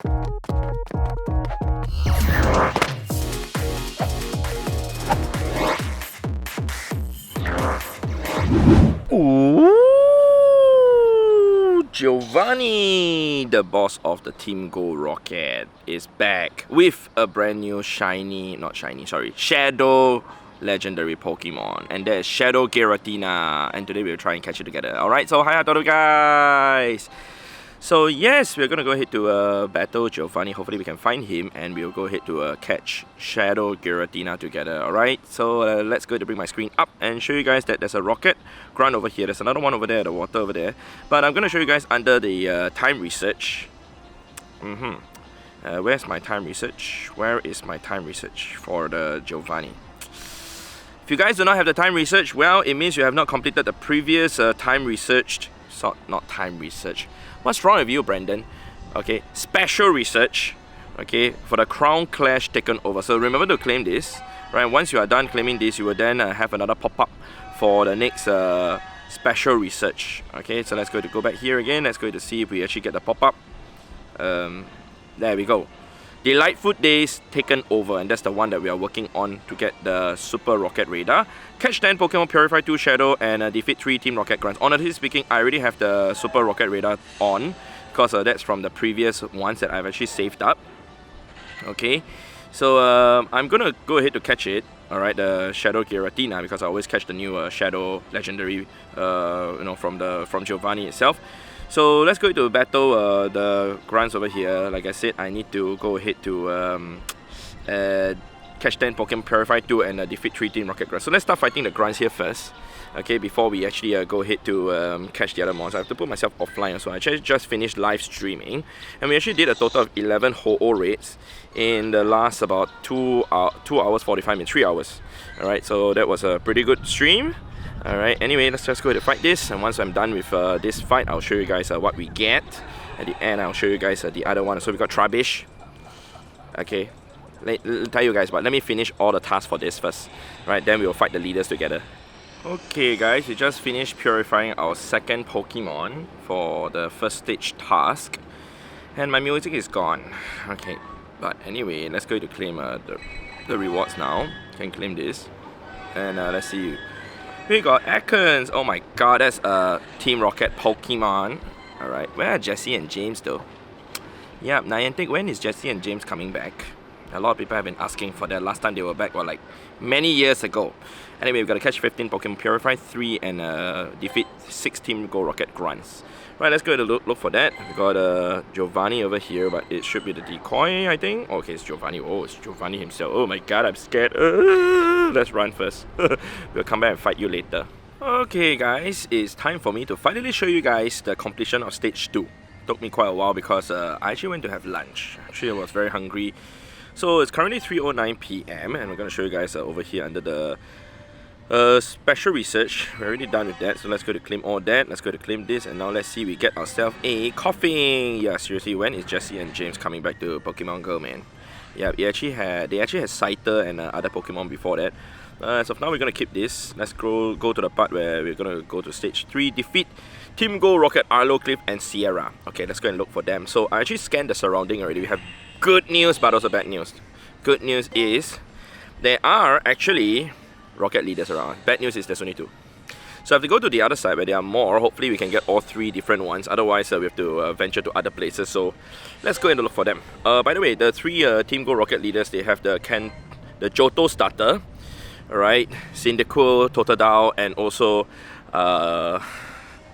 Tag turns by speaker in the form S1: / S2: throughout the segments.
S1: Ooh, Giovanni, the boss of the Team Go Rocket, is back with a brand new Shadow legendary Pokemon, and that is Shadow Giratina, and today we'll try and catch it together. Alright, so hi guys! So yes, we're gonna go ahead to battle Giovanni. Hopefully we can find him, and we'll go ahead to catch Shadow Giratina together. Alright, so let's go to bring my screen up and show you guys that there's a rocket grunt over here. There's another one over there, the water over there. But I'm gonna show you guys under the time research. Where's my time research? Where is my time research for the Giovanni? If you guys do not have the time research, well, it means you have not completed the previous time researched. Not time research. What's wrong with you, Brandon? Okay, special research. Okay, for the Crown Clash taken over. So remember to claim this. Right, once you are done claiming this, you will then have another pop-up for the next special research. Okay, so let's go back here again. Let's go to see if we actually get the pop-up. There we go. Delightful Days taken over, and that's the one that we are working on to get the Super Rocket Radar. Catch 10 Pokemon, Purify 2 Shadow, and defeat 3 Team Rocket Grunts. Honestly speaking, I already have the Super Rocket Radar on, because that's from the previous ones that I've actually saved up. Okay, so I'm gonna go ahead to catch it. Alright, the Shadow Giratina, because I always catch the new Shadow Legendary, from Giovanni itself. So let's go to battle the grunts over here. Like I said, I need to go ahead to catch 10 Pokemon, Purify 2, and defeat 3 Team Rocket Grunts. So let's start fighting the grunts here first. Okay, before we actually go ahead to catch the other monsters. I have to put myself offline, so I actually just finished live streaming. And we actually did a total of 11 Ho-Oh raids in the last about 2 hours, 45 minutes, 3 hours. Alright, so that was a pretty good stream. Alright, anyway, let's just go ahead and fight this, and once I'm done with this fight, I'll show you guys what we get. At the end, I'll show you guys the other one. So we got Trubbish. Okay, let tell you guys, but let me finish all the tasks for this first. Right, then we'll fight the leaders together. Okay guys, we just finished purifying our second Pokemon for the first stage task. And my music is gone. Okay, but anyway, let's go to claim the rewards now. Can claim this. And let's see. We got Ekans. Oh my god, that's a Team Rocket Pokemon. Alright, where are Jesse and James though? Yeah, Niantic, when is Jesse and James coming back? A lot of people have been asking for that. Last time they were back, well, like many years ago. Anyway, we've got to catch 15 Pokemon, Purify 3, and defeat 6 Team Go Rocket Grunts. Right, let's go to look for that. We got Giovanni over here, but it should be the decoy, I think. Okay, it's Giovanni. Oh, it's Giovanni himself. Oh my god, I'm scared. Let's run first. We'll come back and fight you later. Okay guys, it's time for me to finally show you guys the completion of stage 2. Took me quite a while because I actually went to have lunch. Actually, I was very hungry. So it's currently 3:09 PM, and we're going to show you guys over here under the special research. We're already done with that, so let's go to claim all that. Let's go to claim this, and now let's see, we get ourselves a coughing. Yeah, seriously, when is Jesse and James coming back to Pokemon GO, man? Yeah, they actually had Scyther and other Pokemon before that. As of now, we're gonna keep this. Let's go to the part where we're gonna go to stage 3, defeat Team Go Rocket, Arlo, Cliff, and Sierra. Okay, let's go and look for them. So I actually scanned the surrounding already. We have good news, but also bad news. Good news is there are actually rocket leaders around. Bad news is there's only 2. So I have to go to the other side where there are more. Hopefully we can get all 3 different ones. Otherwise we have to venture to other places. So let's go and look for them. By the way, the 3 Team Go Rocket leaders, they have the Johto starter, alright, Cyndaquil, Totodile, and also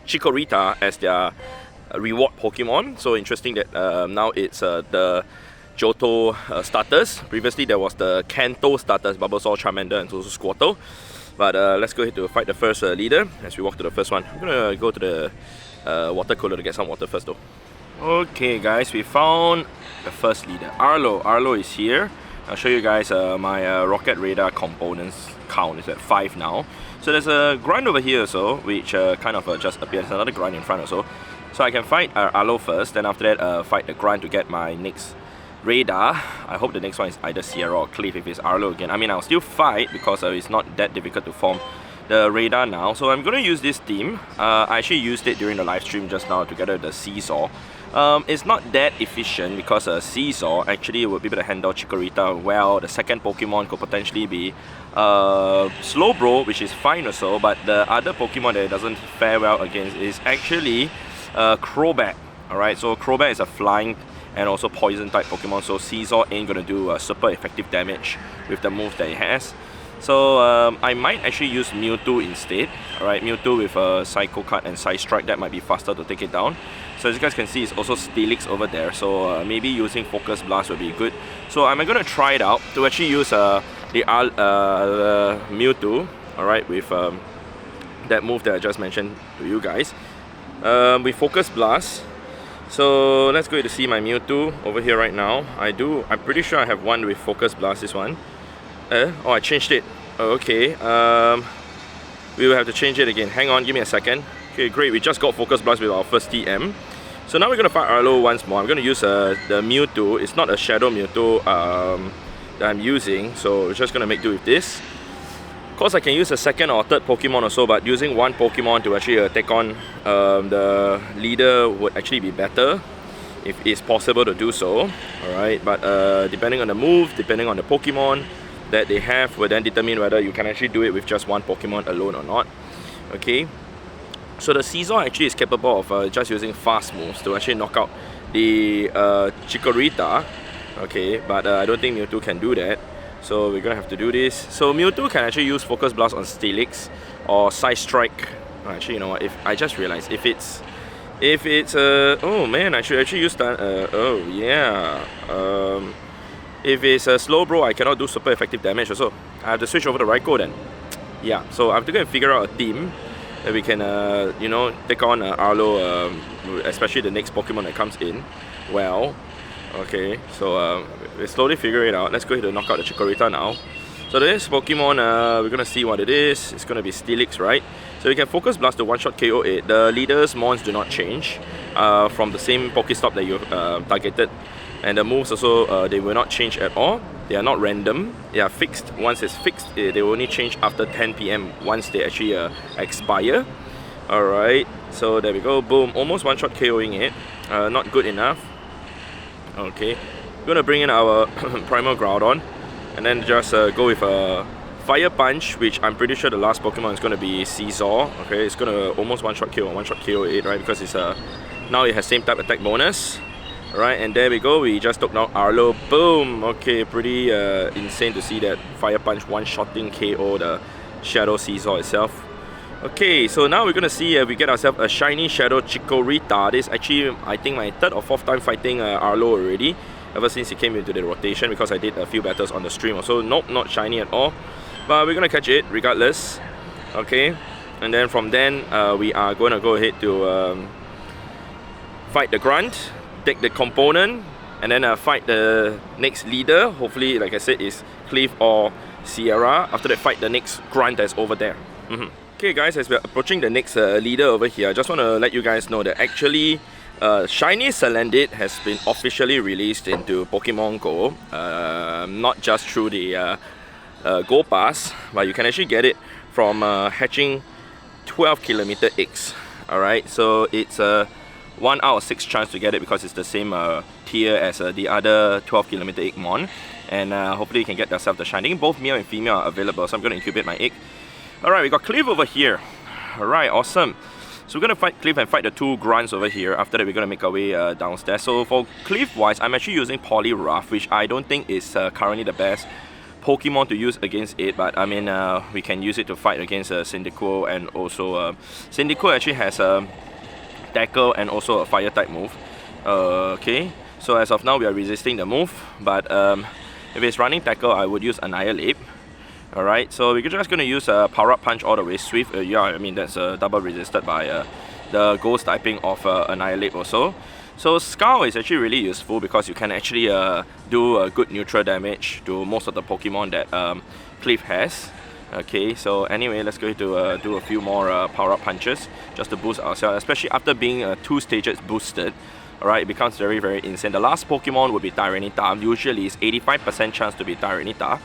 S1: Chikorita as their reward Pokemon. So interesting that now it's the Johto starters. Previously there was the Kanto starters, Bulbasaur, Charmander, and also Squirtle. But let's go ahead to fight the first leader as we walk to the first one. I'm gonna go to the water cooler to get some water first though. Okay guys, we found the first leader, Arlo. Arlo is here. I'll show you guys my rocket radar components count is at 5 now. So there's a grunt over here also, which kind of just appeared. There's another grunt in front also. So I can fight Arlo first, then after that fight the grunt to get my next radar. I hope the next one is either Sierra or Cliff if it's Arlo again. I mean, I'll still fight because it's not that difficult to form the radar now. So I'm going to use this team. I actually used it during the live stream just now together with the Seesaw. It's not that efficient because Seesaw actually will be able to handle Chikorita well. The second Pokemon could potentially be Slowbro, which is fine also, but the other Pokemon that it doesn't fare well against is actually Crobat. Alright, so Crobat is a flying and also poison type Pokemon, so Seesaw ain't gonna do super effective damage with the move that it has. So I might actually use Mewtwo instead. Alright, Mewtwo with a Psycho Cut and Side Strike, that might be faster to take it down. So as you guys can see, it's also Steelix over there, so maybe using Focus Blast will be good. So I'm gonna try it out to actually use the Mewtwo, alright, with that move that I just mentioned to you guys. With Focus Blast. So let's go to see my Mewtwo over here right now. I'm pretty sure I have one with Focus Blast, this one. Oh, I changed it. Oh, okay. We will have to change it again. Hang on, give me a second. Okay, great. We just got Focus Blast with our first TM. So now we're going to fight Arlo once more. I'm going to use the Mewtwo. It's not a Shadow Mewtwo that I'm using. So we're just going to make do with this. Of course, I can use a second or third Pokemon or so, but using one Pokemon to actually take on the leader would actually be better, if it's possible to do so. Alright, but depending on the move, depending on the Pokemon that they have, will then determine whether you can actually do it with just one Pokemon alone or not. Okay, so the Seesaw actually is capable of just using fast moves to actually knock out the Chikorita. Okay, but I don't think Mewtwo can do that, so we're gonna have to do this. So Mewtwo can actually use Focus Blast on Steelix or Side Strike. Actually, you know what, if I just realized if it's oh man, I should actually use that. Oh yeah, if it's a Slowbro, I cannot do super effective damage also. I have to switch over to Raikou then. Yeah, so I have to go and figure out a team that we can, you know, take on Arlo, especially the next Pokemon that comes in. Well, okay, so we're slowly figuring it out. Let's go ahead and knock out the Chikorita now. So the next Pokemon, we're gonna see what it is. It's gonna be Steelix, right? So you can Focus Blast to one-shot KO it. The leader's mons do not change from the same Pokestop that you targeted. And the moves also, they will not change at all. They are not random. They are fixed. Once it's fixed, they will only change after 10 PM once they actually expire. Alright, so there we go. Boom. Almost one-shot KOing it. Not good enough. Okay. We're going to bring in our Primal Groudon. And then just go with a Fire Punch, which I'm pretty sure the last Pokemon is going to be Seesaw. Okay, it's going to almost one-shot KO, one-shot KO it, right? Because it's now it has same type attack bonus. Alright, and there we go, we just took down Arlo. Boom! Okay, pretty insane to see that Fire Punch one-shotting KO the Shadow Seesaw itself. Okay, so now we're gonna see if we get ourselves a shiny Shadow Chikorita. This is actually, I think, my third or fourth time fighting Arlo already, ever since he came into the rotation, because I did a few battles on the stream also. Nope, not shiny at all. But we're gonna catch it regardless. Okay, and then from then, we are gonna go ahead to fight the Grunt, take the component, and then fight the next leader. Hopefully, like I said, is Cliff or Sierra. After that, fight the next Grunt that's over there. Okay guys, as we're approaching the next leader over here, I just want to let you guys know that actually Shiny Salandit has been officially released into Pokemon GO. Not just through the Go Pass, but you can actually get it from hatching 12km eggs. Alright, so it's a 1 out of 6 chance to get it because it's the same tier as the other 12km egg mon. And hopefully you can get yourself the shiny. Both male and female are available, so I'm going to incubate my egg. Alright, we got Cliff over here. Alright, awesome. So we're going to fight Cliff and fight the two grunts over here. After that, we're going to make our way downstairs. So for Cliff wise, I'm actually using Poliwrath, which I don't think is currently the best Pokemon to use against it, but I mean, we can use it to fight against Cyndaquil, and also Cyndaquil actually has a tackle and also a fire type move. Okay, so as of now we are resisting the move, but if it's running tackle, I would use Annihilate. Alright, so we're just going to use a Power Up Punch all the way. Swift, yeah, I mean that's double resisted by the ghost typing of Annihilate also. So Skull is actually really useful because you can actually do good neutral damage to most of the Pokemon that Cliff has. Okay, so anyway, let's go to do a few more Power Up Punches just to boost ourselves, especially after being 2 stages boosted. Alright, it becomes very, very insane. The last Pokemon would be Tyranitar. Usually it's 85% chance to be Tyranitar.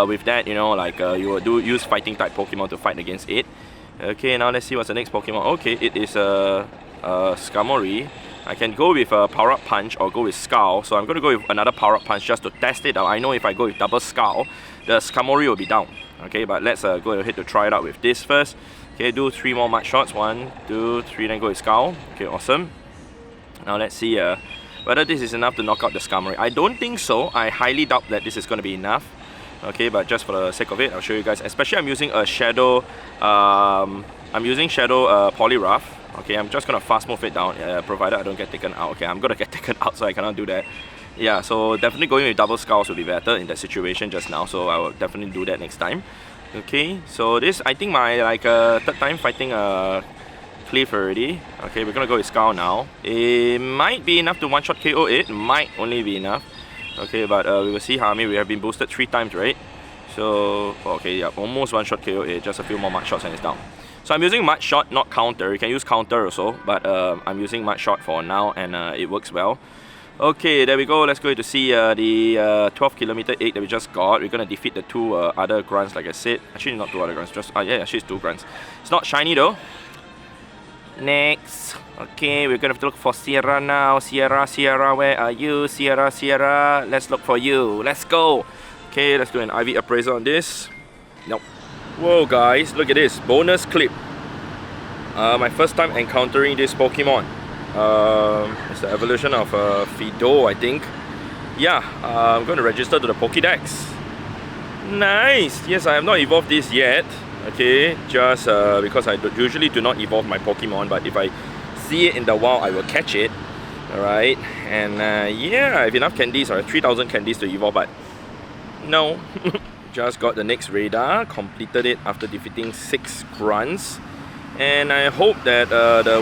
S1: With that, you know, like you will use fighting type Pokemon to fight against it. Okay, now let's see what's the next Pokemon. Okay, it is Skarmory. I can go with a Power Up Punch or go with Scowl. So I'm going to go with another Power Up Punch just to test it out. I know if I go with double Scowl, the Skarmory will be down. Okay, but let's go ahead to try it out with this first. Okay, do 3 more mud shots. 1, 2, 3, then go with Scowl. Okay, awesome. Now let's see whether this is enough to knock out the Skarmory. I don't think so. I highly doubt that this is going to be enough. Okay, but just for the sake of it, I'll show you guys. Especially I'm using a Shadow, Poliwrath. Okay, I'm just gonna fast move it down, provided I don't get taken out. Okay, I'm gonna get taken out, so I cannot do that. Yeah, so definitely going with double Scowls would be better in that situation just now. So I will definitely do that next time. Okay, so this I think my third time fighting Cliff already. Okay, we're gonna go with Scowl now. It might be enough to one-shot KO it. Might only be enough. Okay, but we will see how many. We have been boosted 3 times, right? So, okay, yeah, almost one-shot KO it. Just a few more mud shots and it's down. So I'm using Mud Shot, not Counter. You can use Counter also, but I'm using Mud Shot for now and it works well. Okay, there we go. Let's go to see the 12 kilometer egg that we just got. We're going to defeat the 2 other grunts, like I said. Actually, not 2 other grunts, just, yeah, actually it's 2 grunts. It's not shiny though. Next. Okay, we're going to have to look for Sierra now. Sierra, where are you? Sierra, let's look for you. Let's go. Okay, let's do an IV appraisal on this. Nope. Whoa guys, look at this, bonus clip. My first time encountering this Pokemon. It's the evolution of Fido, I think. Yeah, I'm going to register to the Pokédex. Nice! Yes, I have not evolved this yet. Okay, just because I usually do not evolve my Pokemon, but if I see it in the wild, I will catch it. Alright, and yeah, I have enough candies, or 3,000 candies to evolve, but no. Just got the next radar, completed it after defeating 6 grunts, and I hope that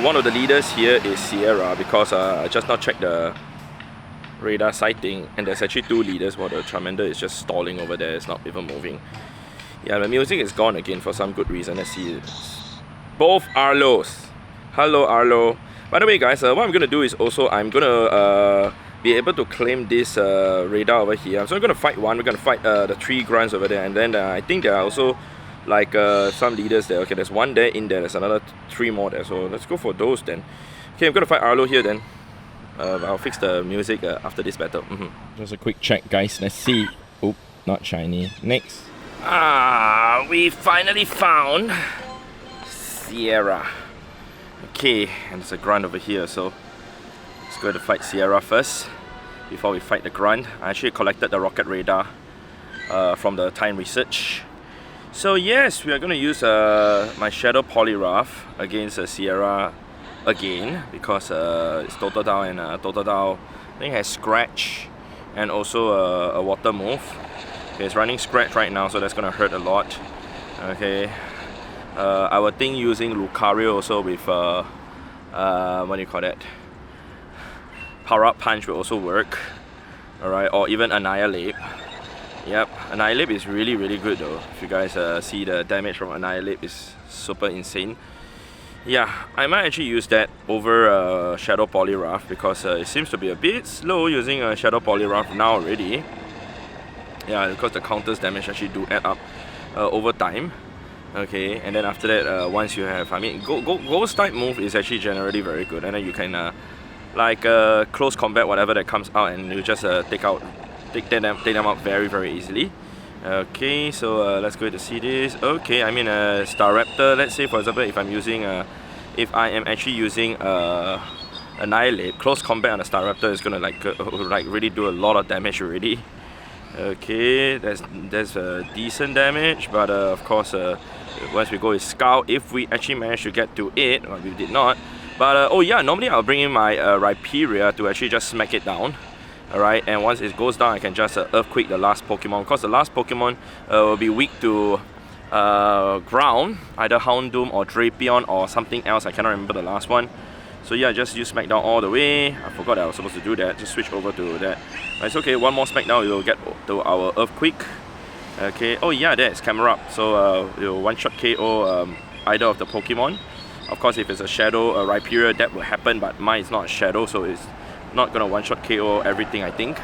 S1: one of the leaders here is Sierra, because I just now checked the radar sighting and there's actually 2 leaders while the Charmander is just stalling over there. It's not even moving. Yeah, the music is gone again for some good reason. Let's see. Both Arlos. Hello Arlo. By the way guys, what I'm gonna do is also I'm gonna be able to claim this radar over here. So we're going to fight one. We're going to fight the 3 grunts over there, and then I think there are also like some leaders there. Okay, there's 1 there in there. There's another 3 more there. So let's go for those then. Okay, I'm going to fight Arlo here then. I'll fix the music after this battle. Just a quick check, guys. Let's see. Oop, not shiny. Next. We finally found Sierra. Okay, and there's a grunt over here. So let's go to fight Sierra first before we fight the grunt. I actually collected the rocket radar from the time research. So yes, we are going to use my Shadow Poliwrath against Sierra again, because it's Total Down, and Total Down I think has Scratch and also a Water move. Okay, it's running Scratch right now, so that's going to hurt a lot. Okay, I would think using Lucario also with what do you call that? Power Up Punch will also work. Alright, or even Annihilate. Yep, Annihilate is really good though. If you guys see the damage from Annihilate is super insane. Yeah, I might actually use that over Shadow Poliwrath, because it seems to be a bit slow using Shadow Poliwrath now already. Yeah, because the counters damage actually do add up over time. Okay, and then after that, once you have, I mean, Ghost type move is actually generally very good, and then you can like close combat whatever that comes out, and you just take them out very easily. Okay, so let's go to see this. Okay, I mean Staraptor. Let's say for example, if I'm using if I am actually using Annihilate, close combat on the Staraptor is gonna like really do a lot of damage already. Okay, that's decent damage, but of course once we go with Scout, if we actually manage to get to it, well, we did not. But oh yeah, normally I'll bring in my Rhyperior to actually just smack it down. Alright, and once it goes down, I can just Earthquake the last Pokemon, because the last Pokemon will be weak to ground, either Houndoom or Drapion or something else. I cannot remember the last one. So yeah, just use Smackdown all the way. I forgot I was supposed to do that. Just switch over to that. It's okay, one more Smackdown, we will get to our Earthquake. Okay, oh yeah, there's Camera Up. So it will one-shot KO either of the Pokemon. Of course, if it's a Shadow, Rhyperior, that will happen, but mine is not a Shadow, so it's not gonna one-shot KO everything, I think.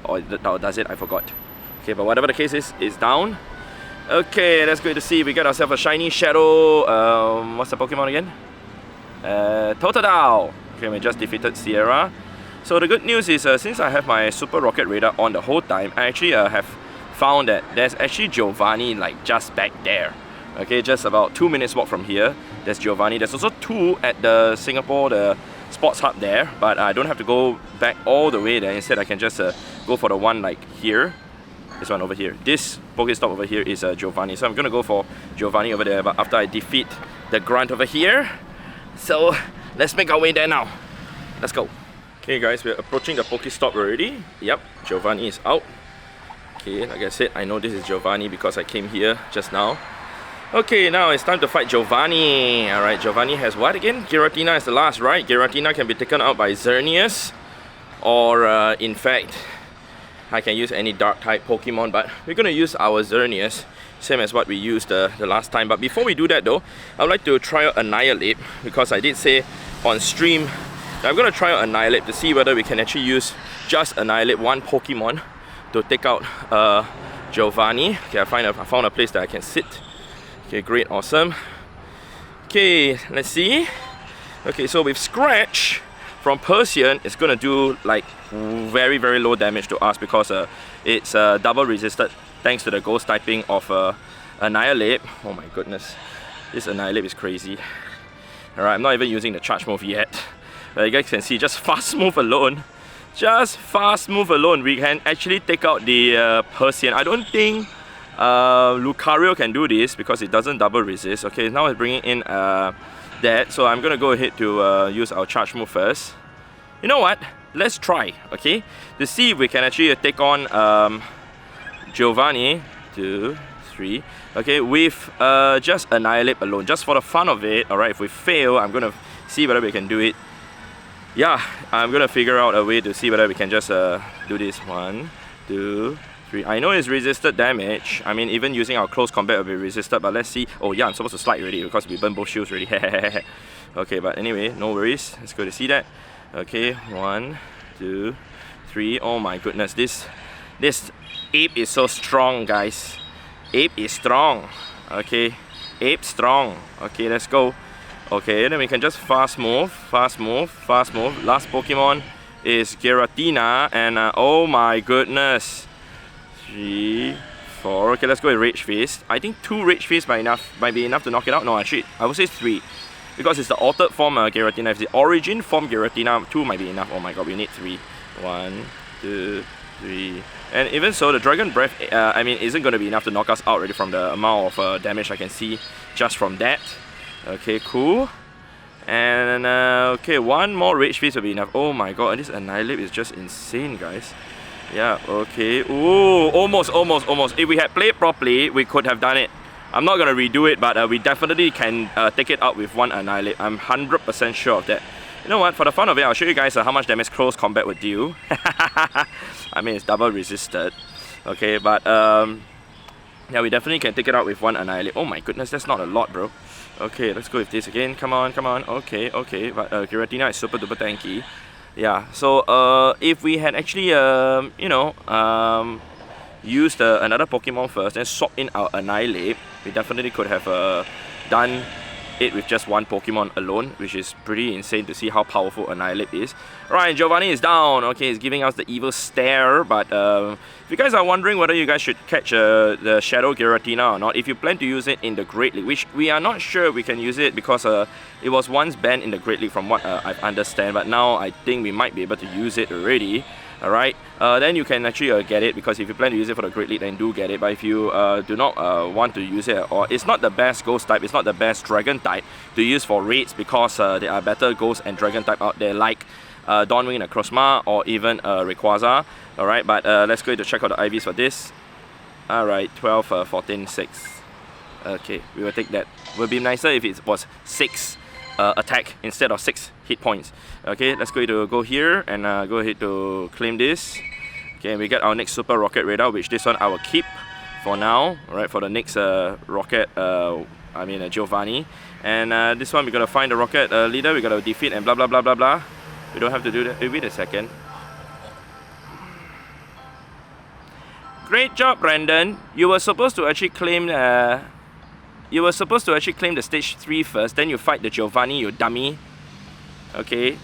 S1: Or does it? I forgot. Okay, but whatever the case is, it's down. Okay, that's great to see. We got ourselves a shiny Shadow. What's the Pokemon again? Totodile. Okay, we just defeated Sierra. So the good news is since I have my Super Rocket Radar on the whole time, I actually have found that there's actually Giovanni like just back there. Okay, just about 2 minutes walk from here, there's Giovanni. There's also 2 at the Singapore, the sports hub there, but I don't have to go back all the way there. Instead, I can just go for the one like here. This one over here. This Pokestop over here is Giovanni. So I'm gonna go for Giovanni over there, but after I defeat the grunt over here. So let's make our way there now. Let's go. Okay guys, we're approaching the Pokestop already. Yep, Giovanni is out. Okay, like I said, I know this is Giovanni because I came here just now. Okay, now it's time to fight Giovanni. Alright, Giovanni has what again? Giratina is the last, right? Giratina can be taken out by Xerneas. Or in fact, I can use any dark type Pokemon, but we're gonna use our Xerneas, same as what we used the last time. But before we do that though, I would like to try out Annihilate, because I did say on stream that I'm gonna try out Annihilate to see whether we can actually use just Annihilate one Pokemon to take out Giovanni. Okay, I found a place that I can sit. Okay, great, awesome. Okay, let's see. Okay, so with Scratch from Persian, it's gonna do like very low damage to us because it's double resisted thanks to the ghost typing of Annihilate. Oh my goodness, this Annihilate is crazy. Alright, I'm not even using the charge move yet. But you guys can see, just fast move alone, we can actually take out the Persian. I don't think Lucario can do this because it doesn't double resist. Okay, now it's bringing in that, so I'm gonna go ahead to use our charge move first. You know what? Let's try, okay, to see if we can actually take on Giovanni. 2, 3. Okay, with just Annihilate alone, just for the fun of it. Alright, if we fail, I'm gonna see whether we can do it. Yeah, I'm gonna figure out a way to see whether we can just do this. 1, 2, 3. I know it's resisted damage. I mean, even using our close combat will be resisted, but let's see. Oh yeah, I'm supposed to slide already because we burned both shields already. Okay, but anyway, no worries. Let's go to see that. Okay, 1, 2, 3. Oh my goodness, this ape is so strong, guys. Ape is strong. Okay, ape strong. Okay, let's go. Okay, then we can just fast move. Last Pokemon is Giratina, and oh my goodness. 3, 4. Okay, let's go with Rage Fist. I think 2 Rage Fists might be enough to knock it out. No, actually, I would say 3. Because it's the Altered Form Giratina. If the Origin Form Giratina, 2 might be enough. Oh my god, we need 3. 1, 2, 3. And even so, the Dragon Breath, I mean, isn't going to be enough to knock us out already from the amount of damage I can see just from that. Okay, cool. And okay, 1 more Rage Fist will be enough. Oh my god, and this Annihilate is just insane, guys. Yeah, okay. Ooh, almost. If we had played properly, we could have done it. I'm not gonna redo it, but we definitely can take it out with 1 Annihilate. I'm 100% sure of that. You know what, for the fun of it, I'll show you guys how much damage close combat would do. I mean, it's double resisted. Okay, but yeah, we definitely can take it out with 1 Annihilate. Oh my goodness, that's not a lot, bro. Okay, let's go with this again. Come on. Okay, but Giratina is super duper tanky. Yeah, so if we had actually used another Pokemon first, then swap in our Annihilate, we definitely could have done it with just 1 Pokemon alone, which is pretty insane to see how powerful Annihilate is. Alright, Giovanni is down. Okay, he's giving us the evil stare, but if you guys are wondering whether you guys should catch the Shadow Giratina or not, if you plan to use it in the Great League, which we are not sure we can use it because it was once banned in the Great League from what I understand, but now I think we might be able to use it already. Alright, then you can actually get it, because if you plan to use it for the Great League, then do get it. But if you do not want to use it, or it's not the best Ghost type, it's not the best Dragon type to use for raids, because there are better Ghost and Dragon type out there, like Dawnwing and Necrozma, or even Rayquaza. Alright, but let's go to check out the IVs for this. Alright, 12, 14, 6. Okay, we will take that. Would be nicer if it was 6 attack instead of 6 hit points. Okay, let's go here and go ahead to claim this. Okay, we get our next Super Rocket Radar, which this one I will keep for now. Alright, for the next rocket, Giovanni. And this one we're gonna find the rocket leader, we're gonna defeat and blah blah blah blah blah. We don't have to do that. Wait a second. Great job, Brandon. You were supposed to actually claim the stage 3 first, then you fight the Giovanni, you dummy. Okay,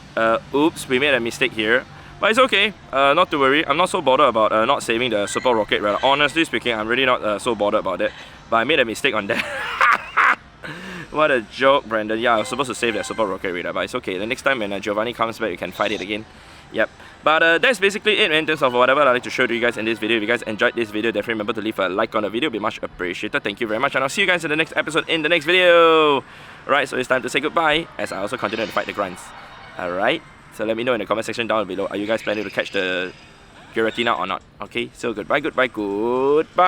S1: oops, we made a mistake here. But it's okay, not to worry. I'm not so bothered about not saving the Super Rocket Radar. Honestly speaking, I'm really not so bothered about it. But I made a mistake on that. What a joke, Brandon. Yeah, I was supposed to save that Super Rocket Radar, but it's okay. The next time when Giovanni comes back, you can fight it again. Yep. But that's basically it, man, in terms of whatever I'd like to show to you guys in this video. If you guys enjoyed this video, definitely remember to leave a like on the video. It'd be much appreciated. Thank you very much, and I'll see you guys in the next episode in the next video. Alright, so it's time to say goodbye as I also continue to fight the grunts. Alright, so let me know in the comment section down below. Are you guys planning to catch the Giratina or not? Okay, so goodbye, goodbye, goodbye.